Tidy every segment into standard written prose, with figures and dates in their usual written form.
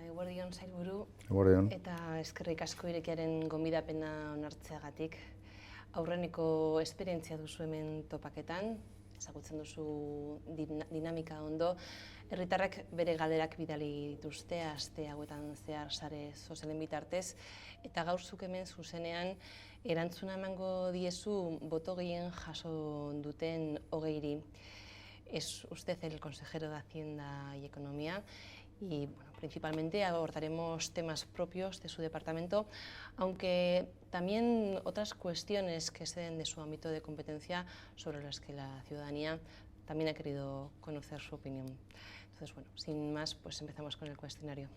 Eguerdion sailburu, Eguerdion. eta eskerrik asko irekiaren gonbidapena onartzeagatik. Aurreneko esperientzia duzu hemen topaketan, ezagutzen duzu dinamika ondo. Herritarrek bere galderak bidali dituzte, aste hauetan zehar sare sozialen bitartez, eta gaur zuk hemen zuzenean erantzuna emango diezu boto gehien jaso duten 20-ri. Es usted el consejero de Hacienda y Economía y principalmente abordaremos temas propios de su departamento, aunque también otras cuestiones que exceden de su ámbito de competencia sobre las que la ciudadanía también ha querido conocer su opinión. Entonces, bueno, sin más, pues empezamos con el cuestionario.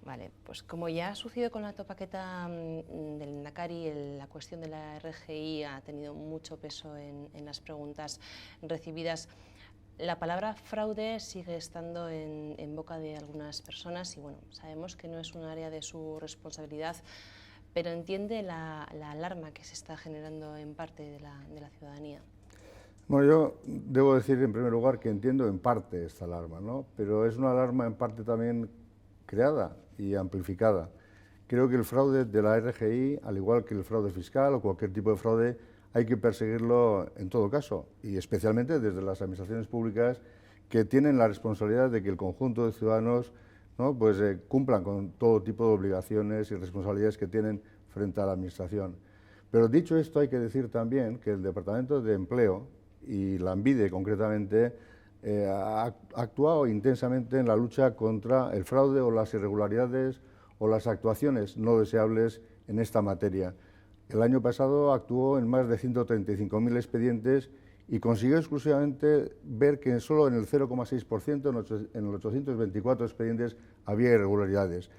Vale, pues como ya ha sucedido con la topaqueta del Lehendakari, la cuestión de la RGI ha tenido mucho peso en las preguntas recibidas. La palabra fraude sigue estando en boca de algunas personas y bueno, sabemos que no es un área de su responsabilidad, pero entiende la alarma que se está generando en parte de la ciudadanía. Bueno, yo debo decir en primer lugar que entiendo en parte esta alarma, ¿no? Pero es una alarma en parte también creada y amplificada. Creo que el fraude de la RGI, al igual que el fraude fiscal o cualquier tipo de fraude, hay que perseguirlo en todo caso, y especialmente desde las administraciones públicas que tienen la responsabilidad de que el conjunto de ciudadanos, ¿no?, pues, cumplan con todo tipo de obligaciones y responsabilidades que tienen frente a la administración. Pero dicho esto, hay que decir también que el Departamento de Empleo y Lanbide concretamente ha actuado intensamente en la lucha contra el fraude o las irregularidades o las actuaciones no deseables en esta materia. El año pasado actuó en más de 135.000 expedientes y consiguió exclusivamente ver que solo en el 0,6%, en los 824 expedientes, había irregularidades.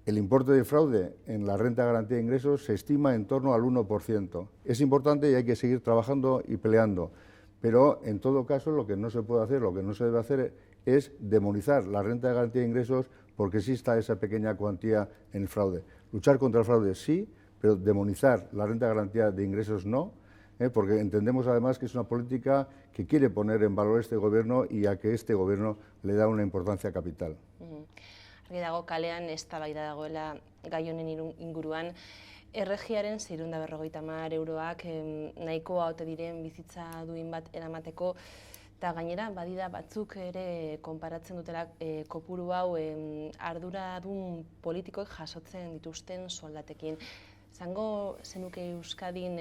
El importe de fraude en la renta de garantía de ingresos se estima en torno al 1%. Es importante y hay que seguir trabajando y peleando, pero en todo caso lo que no se puede hacer, lo que no se debe hacer es demonizar la renta de garantía de ingresos porque exista esa pequeña cuantía en el fraude. Luchar contra el fraude sí, pero demonizar la renta de garantía de ingresos no, porque entendemos además que es una política que quiere poner en valor este gobierno y a que este gobierno le da una importancia capital. Argi dago kalean eztabaida dagoela gai honen inguruan, erregiaren 650 euroak nahikoa ote diren bizitza duin bat eramateko, eta gainera badira batzuk ere konparatzen dutela kopuru hau arduradun politikoek jasotzen dituzten soldatekin. Zango zenuke Euskadin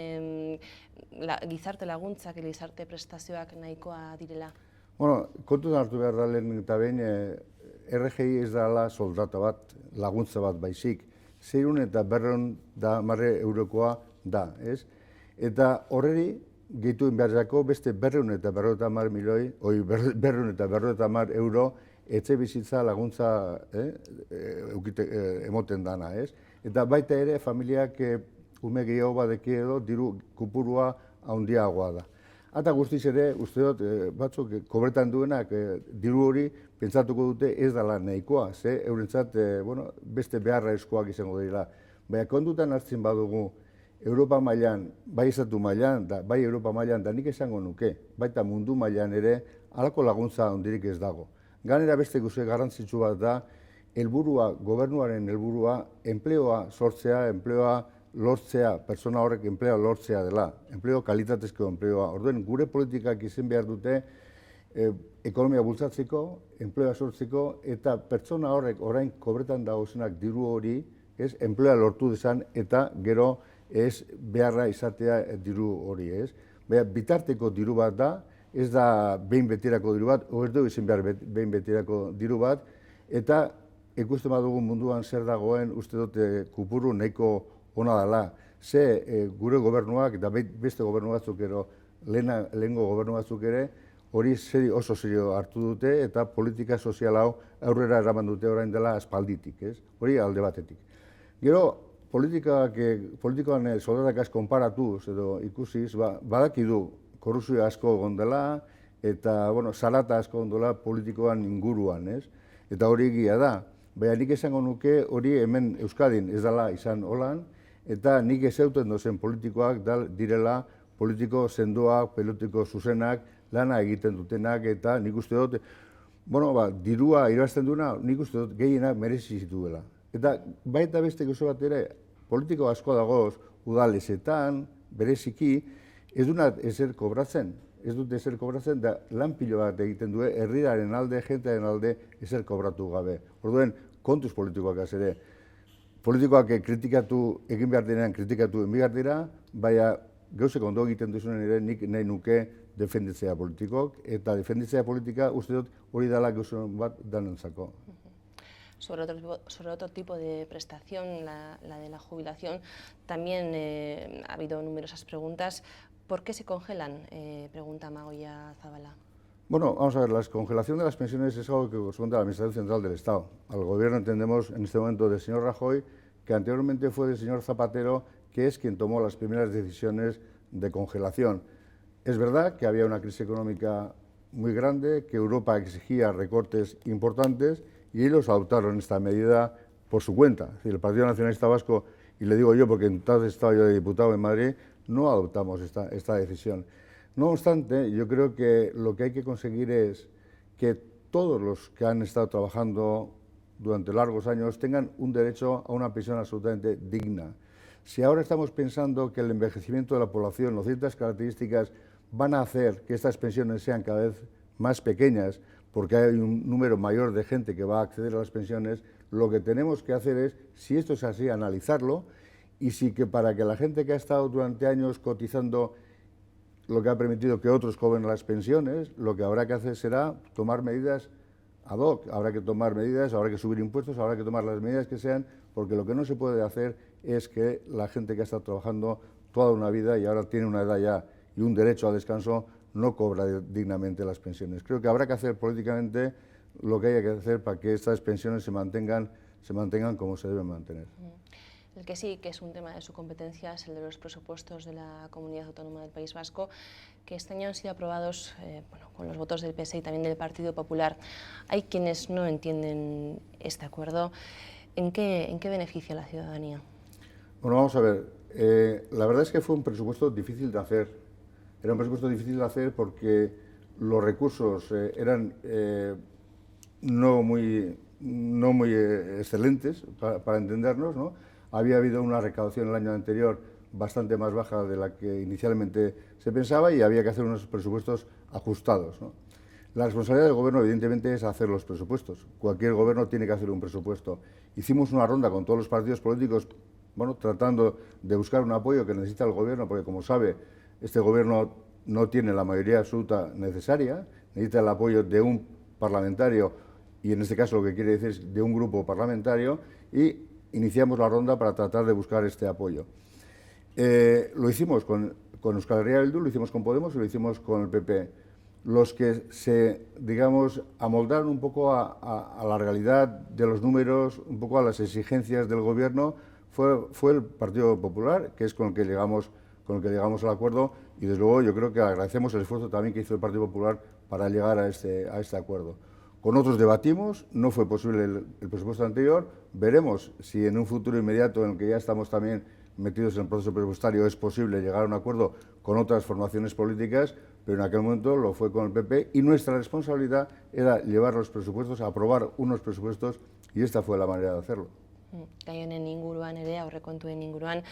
gizarte laguntzak, gizarte prestazioak nahikoa direla? Bueno, kontutan hartu behar da lehen eta behin, RGI ez dela soldata bat, laguntza bat baizik. 650 eurokoa da, ez? Eta horreri gehitu behar beste 250 milioi, 250 euro etxe bizitza laguntza emoten dana, ez? Eta baita ere, familiak ume gehiago badeki edo diru kupurua handiagoa da. Eta guztiz ere, uste dut, batzuk kobretan duenak diru hori pentsatuko dute ez dela nahikoa, ze eurentzat beste beharra eskoak izango dira. Baina kontutan hartzen badugu, Europa mailan, bai estatu mailan, bai Europa mailan, da nik esango nuke, baita mundu mailan ere, halako laguntza handirik ez dago. Gainera beste guzti garrantzitsu bat da, helburua, gobernuaren helburua, enpleoa sortzea, enpleoa lortzea, pertsona horrek enpleoa lortzea dela, enpleo kalitatezko enpleoa. Orduen, gure politikak izan behar dute ekonomia bultzatzeko, enpleoa sortzeko, eta pertsona horrek orain kobretan dagozenak diru hori, ez, enpleoa lortu dezan, eta gero ez beharra izatea diru hori, ez. Baina bitarteko diru bat da, ez da behin betirako diru bat, ez dugu izan behar behin betirako diru bat, eta ikusten badugu munduan zer dagoen, uste dute kupuru nahiko ona dela. Ze gure gobernuak eta beste gobernu batzuk ero, lehengo gobernu batzuk ere, hori oso serio hartu dute eta politika sozial hau aurrera eraman dute orain dela aspalditik, ez? Hori alde batetik. Gero, politikoan soldatak asko konparatuz edo ikusiz, badaki du korrupzio asko gondela eta, zarata asko gondela politikoan inguruan, ez? Eta hori egia da. Baina nik esango nuke hori hemen Euskadin ez dela izan holan, eta nik ezeuten dozen politikoak direla politiko sendoak, politiko zuzenak, lana egiten dutenak, eta nik uste dut bueno, dirua irabazten duena, nik uste dut gehiena merezi zituela. Eta baita beste gauza bat ere, politiko asko dagoz, udalesetan, bereziki, ez duna ezer kobratzen. Ez dut ezer kobratzen, da lan pilo bat egiten du, herriaren alde, jentearen alde, ezer kobratu gabe. Orduen, kontuz politikoak ere. Politikoak kritikatu, egin behar denean kritikatu egin behar dira, baina gauzek ondo egiten duzunen ere nik nahi nuke defenditzea politikok, eta defenditzea politika uste dut hori dela gauzen bat danentzako. Sobre otro tipo de prestación, la de la jubilación, también ha habido numerosas preguntas. ¿Por qué se congelan? Pregunta Magoia Zabala. Bueno, vamos a ver, la congelación de las pensiones es algo que corresponde a la Administración Central del Estado. Al Gobierno entendemos en este momento del señor Rajoy, que anteriormente fue del señor Zapatero, que es quien tomó las primeras decisiones de congelación. Es verdad que había una crisis económica muy grande, que Europa exigía recortes importantes y ellos adoptaron esta medida por su cuenta. Es decir, el Partido Nacionalista Vasco, y le digo yo porque entonces estaba yo de diputado en Madrid, no adoptamos esta decisión. No obstante, yo creo que lo que hay que conseguir es que todos los que han estado trabajando durante largos años tengan un derecho a una pensión absolutamente digna. Si ahora estamos pensando que el envejecimiento de la población o ciertas características van a hacer que estas pensiones sean cada vez más pequeñas, porque hay un número mayor de gente que va a acceder a las pensiones, lo que tenemos que hacer es, si esto es así, analizarlo, y sí que para que la gente que ha estado durante años cotizando, lo que ha permitido que otros cobren las pensiones, lo que habrá que hacer será tomar medidas ad hoc, habrá que tomar medidas, habrá que subir impuestos, habrá que tomar las medidas que sean, porque lo que no se puede hacer es que la gente que ha estado trabajando toda una vida y ahora tiene una edad ya y un derecho a descanso, no cobra dignamente las pensiones. Creo que habrá que hacer políticamente lo que haya que hacer para que estas pensiones se mantengan como se deben mantener. El que sí que es un tema de su competencia es el de los presupuestos de la Comunidad Autónoma del País Vasco, que este año han sido aprobados con los votos del PSE y también del Partido Popular. Hay quienes no entienden este acuerdo. ¿En qué beneficia a la ciudadanía? Bueno, vamos a ver. La verdad es que fue un presupuesto difícil de hacer. Era un presupuesto difícil de hacer porque los recursos eran no muy excelentes, para entendernos, ¿no? Había habido una recaudación el año anterior bastante más baja de la que inicialmente se pensaba y había que hacer unos presupuestos ajustados, ¿no? La responsabilidad del Gobierno, evidentemente, es hacer los presupuestos. Cualquier Gobierno tiene que hacer un presupuesto. Hicimos una ronda con todos los partidos políticos, bueno, tratando de buscar un apoyo que necesita el Gobierno, porque, como sabe, este Gobierno no tiene la mayoría absoluta necesaria, necesita el apoyo de un parlamentario, y en este caso lo que quiere decir es de un grupo parlamentario, y iniciamos la ronda para tratar de buscar este apoyo. Lo hicimos con Euskal Herria Bildu, lo hicimos con Podemos y lo hicimos con el PP. Los que se, digamos, amoldaron un poco a la realidad de los números, un poco a las exigencias del Gobierno, fue el Partido Popular, que es con el que llegamos al acuerdo, y desde luego yo creo que agradecemos el esfuerzo también que hizo el Partido Popular para llegar a este acuerdo. Con otros debatimos, no fue posible el presupuesto anterior, veremos si en un futuro inmediato en el que ya estamos también metidos en el proceso presupuestario es posible llegar a un acuerdo con otras formaciones políticas, pero en aquel momento lo fue con el PP y nuestra responsabilidad era llevar los presupuestos, aprobar unos presupuestos, y esta fue la manera de hacerlo. Gai honen inguruan ere, aurrekontuen inguruan,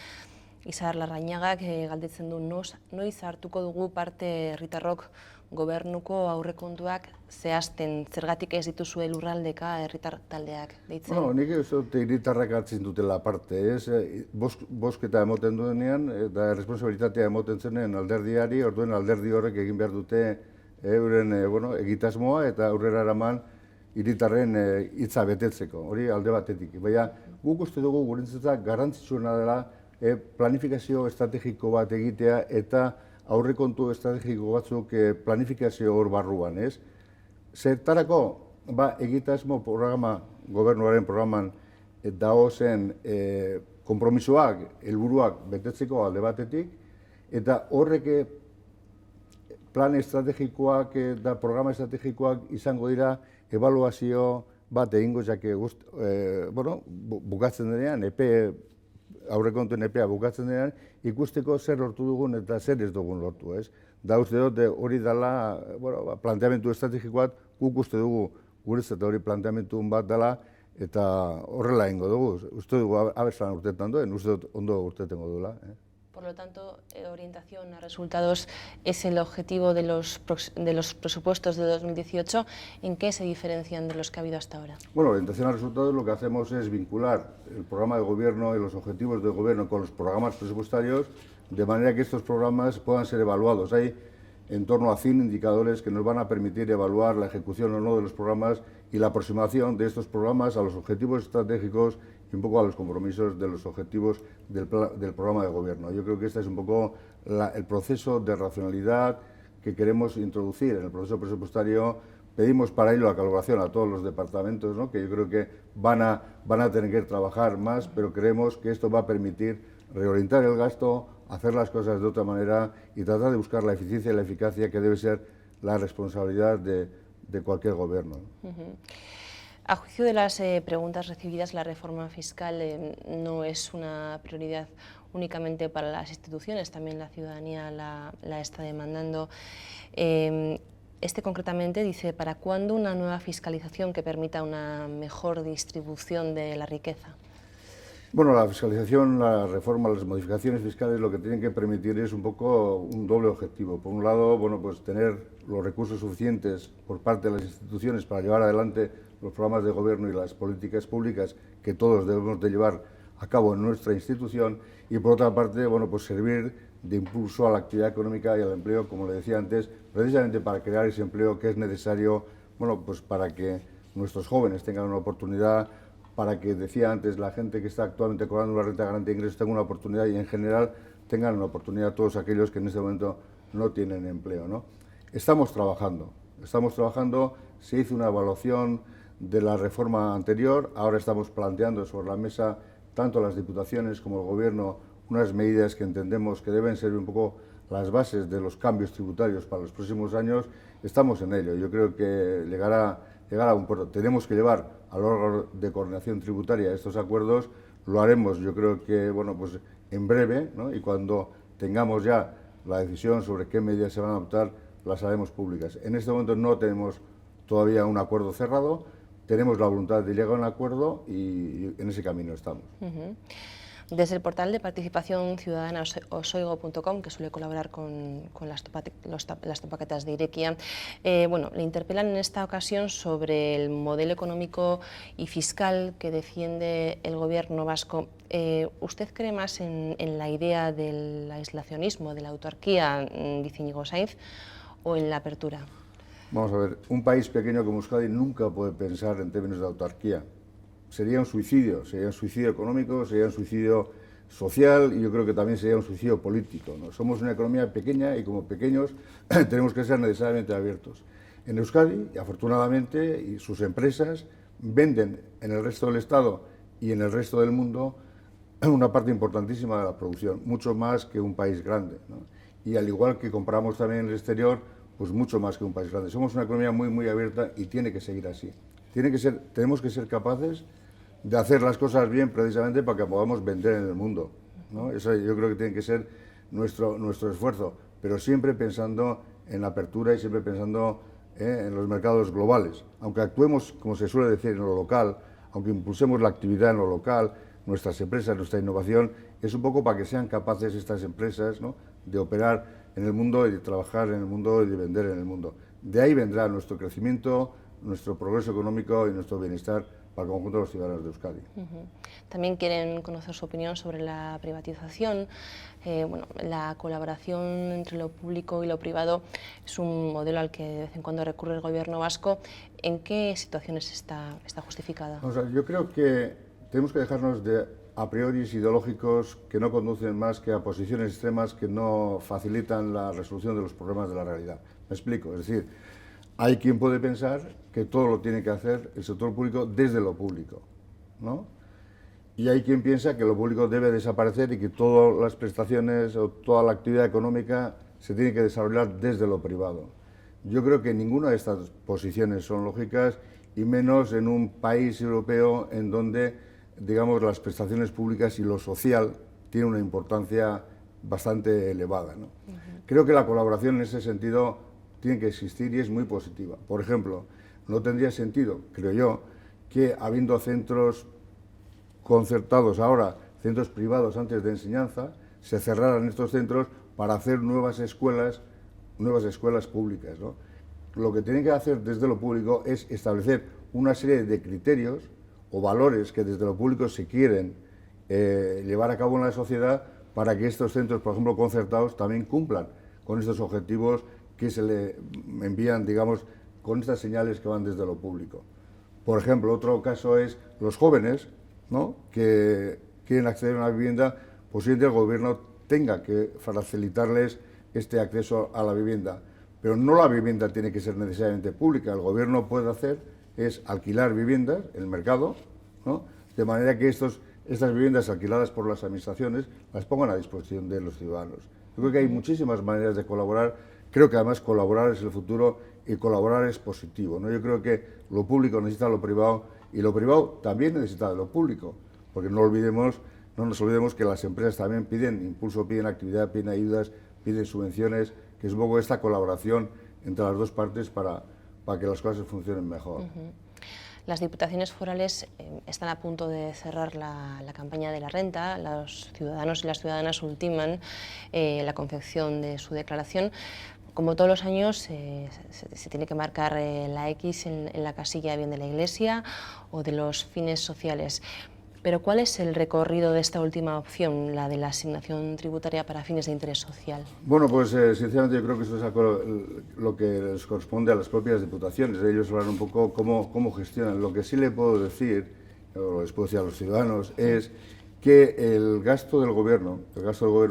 Izar Larrañagak galdetzen du noiz hartuko dugu parte herritarrok gobernuko aurrekontuak zehazten, zergatik ez dituzue lurraldeka herritar taldeak deitzen? Bueno, nik ez dut herritarrak hartzen dutela parte, ez? Bozketa emoten duenean, eta responsabilitatea emoten zenen alderdiari, orduen alderdi horrek egin behar dute euren egitasmoa eta aurrera eraman hiritarren hitza betetzeko, hori alde batetik. Baina guk uste dugu gurentzat garrantzitsuena dela planifikazio estrategiko bat egitea eta aurrekontu estrategiko batzuk planifikazio hor barruan, ez? Zertarako, egitasmo programa, gobernuaren programan dagozen konpromisoak, helburuak betetzeko alde batetik, eta horrek plan estrategikoak eta programa estrategikoak izango dira ebaluazio bat egingo jake bukatzen denean, aurrekontuen epea bukatzen denean, ikusteko zer lortu dugun eta zer ez dugun lortu, ez? Da uste dut hori dela planteamendu estrategikoak guk uste dugu guretzat hori planteamendu bat dela, eta horrela egingo dugu. Uste dugu abesan urtetan duen, uste dut ondo urtetengo duela. Por lo tanto, orientación a resultados es el objetivo de los presupuestos de 2018. ¿En qué se diferencian de los que ha habido hasta ahora? Bueno, orientación a resultados lo que hacemos es vincular el programa de gobierno y los objetivos del gobierno con los programas presupuestarios, de manera que estos programas puedan ser evaluados. Hay en torno a 100 indicadores que nos van a permitir evaluar la ejecución o no de los programas y la aproximación de estos programas a los objetivos estratégicos y un poco a los compromisos de los objetivos del programa de gobierno. Yo creo que este es un poco el proceso de racionalidad que queremos introducir en el proceso presupuestario. Pedimos para ello la colaboración a todos los departamentos, ¿no?, que yo creo que van a tener que trabajar más, pero creemos que esto va a permitir reorientar el gasto, hacer las cosas de otra manera y tratar de buscar la eficiencia y la eficacia que debe ser la responsabilidad de cualquier gobierno. A juicio de las preguntas recibidas, la reforma fiscal no es una prioridad únicamente para las instituciones, también la ciudadanía la está demandando. Concretamente dice, ¿para cuándo una nueva fiscalización que permita una mejor distribución de la riqueza? Bueno, la fiscalización, la reforma, las modificaciones fiscales lo que tienen que permitir es un poco un doble objetivo. Por un lado, bueno, pues tener los recursos suficientes por parte de las instituciones para llevar adelante los programas de gobierno y las políticas públicas que todos debemos de llevar a cabo en nuestra institución, y por otra parte, bueno, pues servir de impulso a la actividad económica y al empleo, como le decía antes, precisamente para crear ese empleo que es necesario, bueno, pues para que nuestros jóvenes tengan una oportunidad, para que, decía antes, la gente que está actualmente cobrando una renta de garantía de ingresos tenga una oportunidad y en general tengan una oportunidad todos aquellos que en este momento no tienen empleo, ¿no? Estamos trabajando, se hizo una evaluación de la reforma anterior, ahora estamos planteando sobre la mesa, tanto las diputaciones como el gobierno, unas medidas que entendemos que deben ser un poco las bases de los cambios tributarios para los próximos años. Estamos en ello, yo creo que llegar a un acuerdo. Tenemos que llevar al órgano de coordinación tributaria estos acuerdos, lo haremos yo creo que, bueno, pues en breve, ¿no?, y cuando tengamos ya la decisión sobre qué medidas se van a adoptar, las haremos públicas. En este momento no tenemos todavía un acuerdo cerrado, tenemos la voluntad de llegar a un acuerdo y en ese camino estamos. Desde el portal de participación ciudadana osoigo.com, que suele colaborar con las topaquetas de Irekia, bueno, le interpelan en esta ocasión sobre el modelo económico y fiscal que defiende el gobierno vasco. ¿Usted cree más en la idea del aislacionismo, de la autarquía, dice Íñigo Sainz, o en la apertura? Vamos a ver, un país pequeño como Euskadi nunca puede pensar en términos de autarquía. Sería un suicidio económico, sería un suicidio social y yo creo que también sería un suicidio político, ¿no? Somos una economía pequeña y como pequeños tenemos que ser necesariamente abiertos. En Euskadi, y afortunadamente, y sus empresas venden en el resto del Estado y en el resto del mundo una parte importantísima de la producción, mucho más que un país grande, ¿no? Y al igual que compramos también en el exterior, pues mucho más que un país grande. Somos una economía muy, muy abierta y tiene que seguir así. Tenemos que ser capaces de hacer las cosas bien precisamente para que podamos vender en el mundo, ¿no? Eso yo creo que tiene que ser nuestro esfuerzo, pero siempre pensando en la apertura y siempre pensando en los mercados globales. Aunque actuemos, como se suele decir, en lo local, aunque impulsemos la actividad en lo local, nuestras empresas, nuestra innovación, es un poco para que sean capaces estas empresas, ¿no?, de operar en el mundo y de trabajar en el mundo y de vender en el mundo. De ahí vendrá nuestro crecimiento, nuestro progreso económico y nuestro bienestar para el conjunto de los ciudadanos de Euskadi. También quieren conocer su opinión sobre la privatización. Bueno, la colaboración entre lo público y lo privado es un modelo al que de vez en cuando recurre el gobierno vasco. ¿En qué situaciones está justificada? O sea, yo creo que tenemos que dejarnos de a priori ideológicos que no conducen más que a posiciones extremas que no facilitan la resolución de los problemas de la realidad. Me explico, es decir, hay quien puede pensar que todo lo tiene que hacer el sector público desde lo público, ¿no? Y hay quien piensa que lo público debe desaparecer y que todas las prestaciones o toda la actividad económica se tiene que desarrollar desde lo privado. Yo creo que ninguna de estas posiciones son lógicas y menos en un país europeo en donde, digamos, las prestaciones públicas y lo social tienen una importancia bastante elevada, ¿no? Creo que la colaboración en ese sentido tiene que existir y es muy positiva. Por ejemplo, No tendría sentido, creo yo, que habiendo centros concertados ahora, centros privados antes de enseñanza, se cerraran estos centros para hacer nuevas escuelas públicas, ¿no? Lo que tienen que hacer desde lo público es establecer una serie de criterios o valores que desde lo público se quieren llevar a cabo en la sociedad para que estos centros, por ejemplo, concertados, también cumplan con estos objetivos que se le envían, digamos, con estas señales que van desde lo público. Por ejemplo, otro caso es los jóvenes, ¿no?, que quieren acceder a una vivienda, posiblemente el gobierno tenga que facilitarles este acceso a la vivienda. Pero no la vivienda tiene que ser necesariamente pública. El gobierno puede hacer es alquilar viviendas en el mercado, ¿no?, de manera que estas viviendas alquiladas por las administraciones las pongan a disposición de los ciudadanos. Yo creo que hay muchísimas maneras de colaborar. Creo que además colaborar es el futuro y colaborar es positivo, ¿no? Yo creo que lo público necesita lo privado y lo privado también necesita de lo público, porque no nos olvidemos que las empresas también piden impulso, piden actividad, piden ayudas, piden subvenciones, que es un poco esta colaboración entre las dos partes para que las cosas funcionen mejor. Las diputaciones forales están a punto de cerrar la campaña de la renta. Los ciudadanos y las ciudadanas ultiman la confección de su declaración. Como todos los años, se tiene que marcar la X en la casilla bien de la Iglesia o de los fines sociales. Pero ¿cuál es el recorrido de esta última opción, la de la asignación tributaria para fines de interés social? Bueno, pues sinceramente yo creo que eso es lo que les corresponde a las propias diputaciones. Ellos hablan un poco cómo gestionan. Lo que sí le puedo decir, o les puedo decir a los ciudadanos, es que el gasto del gobierno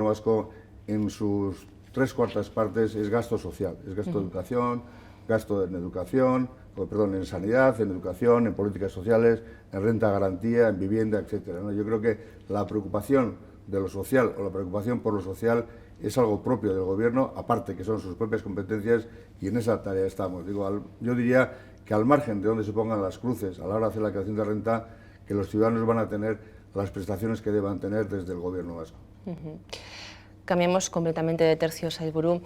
vasco en sus 3/4 partes es gasto social, es gasto de educación, gasto en sanidad, en educación, en políticas sociales, en renta garantía, en vivienda, etcétera, ¿no? Yo creo que la preocupación de lo social o la preocupación por lo social es algo propio del gobierno, aparte que son sus propias competencias, y en esa tarea estamos. Yo diría que al margen de donde se pongan las cruces a la hora de hacer la creación de renta, que los ciudadanos van a tener las prestaciones que deban tener desde el gobierno vasco. Cambiamos completamente de tercio, Sailburu.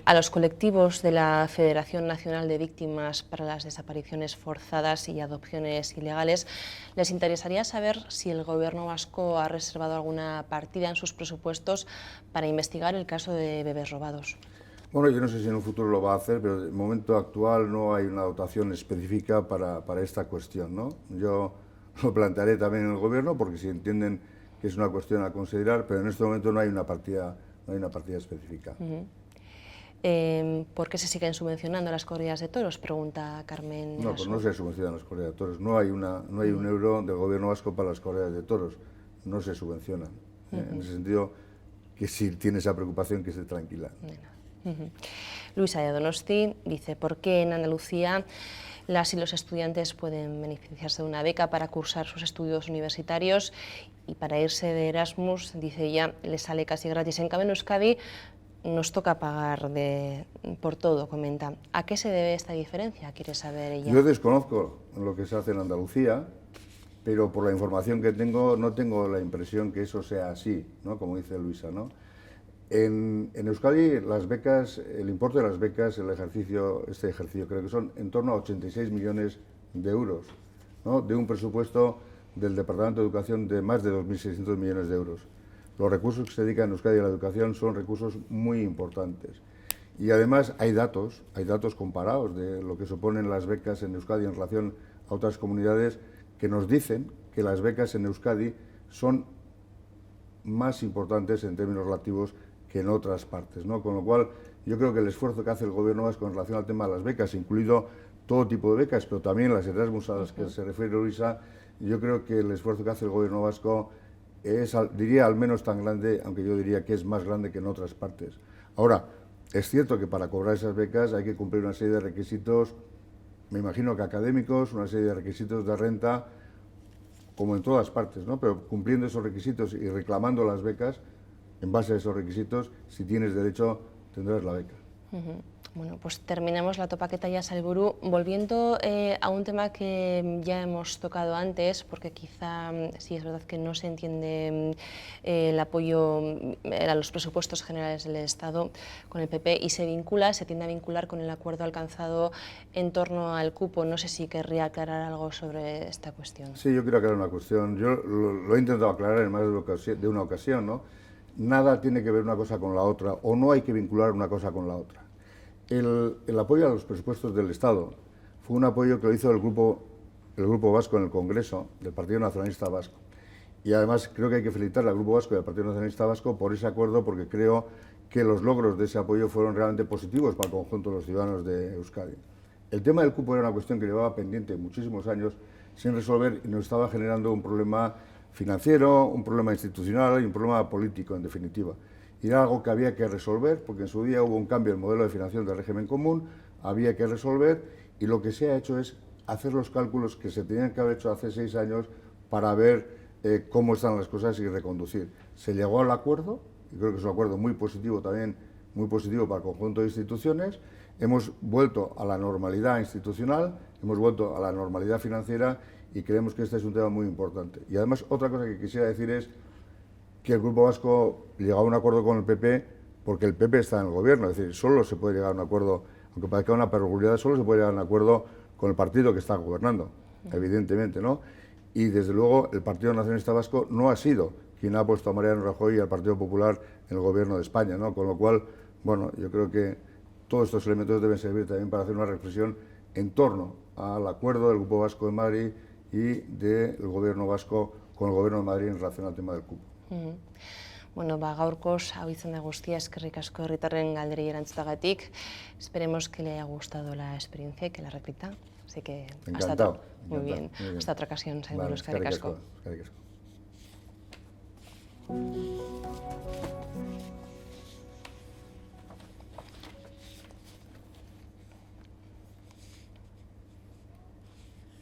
A los colectivos de la Federación Nacional de Víctimas para las Desapariciones Forzadas y Adopciones Ilegales, les interesaría saber si el Gobierno vasco ha reservado alguna partida en sus presupuestos para investigar el caso de bebés robados. Bueno, yo no sé si en un futuro lo va a hacer, pero en el momento actual no hay una dotación específica para esta cuestión, ¿no? Yo lo plantearé también en el Gobierno, porque si entienden que es una cuestión a considerar, pero en este momento no hay una partida específica. ¿Por qué se siguen subvencionando las corridas de toros?, pregunta Carmen. No, pues no se subvencionan las corridas de toros. No hay un euro del gobierno vasco para las corridas de toros. No se subvencionan. En ese sentido, que si tiene esa preocupación, que esté tranquila. Luisa de Donosti dice: ¿por qué en Andalucía las y los estudiantes pueden beneficiarse de una beca para cursar sus estudios universitarios y para irse de Erasmus, dice ella, les sale casi gratis? En cambio, en Euskadi nos toca pagar por todo, comenta. ¿A qué se debe esta diferencia? ¿Quiere saber ella? Yo desconozco lo que se hace en Andalucía, pero por la información que tengo, no tengo la impresión que eso sea así, ¿no?, como dice Luisa, ¿no? En Euskadi, las becas, el importe de las becas, este ejercicio creo que son en torno a 86 millones de euros, ¿no?, de un presupuesto del Departamento de Educación de más de 2.600 millones de euros. Los recursos que se dedican en Euskadi a la educación son recursos muy importantes. Y además hay datos comparados de lo que suponen las becas en Euskadi en relación a otras comunidades que nos dicen que las becas en Euskadi son más importantes en términos relativos que en otras partes, ¿no? Con lo cual, yo creo que el esfuerzo que hace el gobierno vasco en relación al tema de las becas, incluido todo tipo de becas, pero también las Erasmus a las que se refiere Luisa, yo creo que el esfuerzo que hace el gobierno vasco es, diría, al menos tan grande, aunque yo diría que es más grande que en otras partes. Ahora, es cierto que para cobrar esas becas hay que cumplir una serie de requisitos, me imagino que académicos, una serie de requisitos de renta, como en todas partes, ¿no? Pero cumpliendo esos requisitos y reclamando las becas, en base a esos requisitos, si tienes derecho, tendrás la beca. Bueno, pues terminamos la topaketa ya, Sailburu. Volviendo a un tema que ya hemos tocado antes, porque quizá sí es verdad que no se entiende el apoyo a los presupuestos generales del Estado con el PP y se tiende a vincular con el acuerdo alcanzado en torno al cupo. No sé si querría aclarar algo sobre esta cuestión. Sí, yo quiero aclarar una cuestión. Yo lo he intentado aclarar en más de una ocasión, ¿no? Nada tiene que ver una cosa con la otra, o no hay que vincular una cosa con la otra. El apoyo a los presupuestos del Estado fue un apoyo que lo hizo el Grupo Vasco en el Congreso del Partido Nacionalista Vasco. Y además creo que hay que felicitar al Grupo Vasco y al Partido Nacionalista Vasco por ese acuerdo, porque creo que los logros de ese apoyo fueron realmente positivos para el conjunto de los ciudadanos de Euskadi. El tema del cupo era una cuestión que llevaba pendiente muchísimos años sin resolver y nos estaba generando un problema financiero, un problema institucional y un problema político, en definitiva. Y era algo que había que resolver, porque en su día hubo un cambio en el modelo de financiación del régimen común, había que resolver, y lo que se ha hecho es hacer los cálculos que se tenían que haber hecho hace 6 años para ver cómo están las cosas y reconducir. Se llegó al acuerdo, y creo que es un acuerdo muy positivo también, muy positivo para el conjunto de instituciones. Hemos vuelto a la normalidad institucional, hemos vuelto a la normalidad financiera y creemos que este es un tema muy importante. Y además, otra cosa que quisiera decir es que el Grupo Vasco llegó a un acuerdo con el PP porque el PP está en el gobierno, es decir, solo se puede llegar a un acuerdo, aunque parezca una perogrullada, solo se puede llegar a un acuerdo con el partido que está gobernando, evidentemente, ¿no? Y desde luego el Partido Nacionalista Vasco no ha sido quien ha puesto a Mariano Rajoy y al Partido Popular en el gobierno de España, ¿no? Con lo cual, bueno, yo creo que todos estos elementos deben servir también para hacer una reflexión en torno al acuerdo del Grupo Vasco de Madrid y del gobierno vasco con el gobierno de Madrid en relación al tema del cupo. Bueno, gaurkoz hau izan da guztia, eskerrik asko herritarren galderei erantzutagatik. Esperemos que le haya gustado la experiencia y que la repita. Así que Encantado. Muy bien. Hasta otra ocasión, Sailburu, Vale, eskerrik asko. eskerrik asko.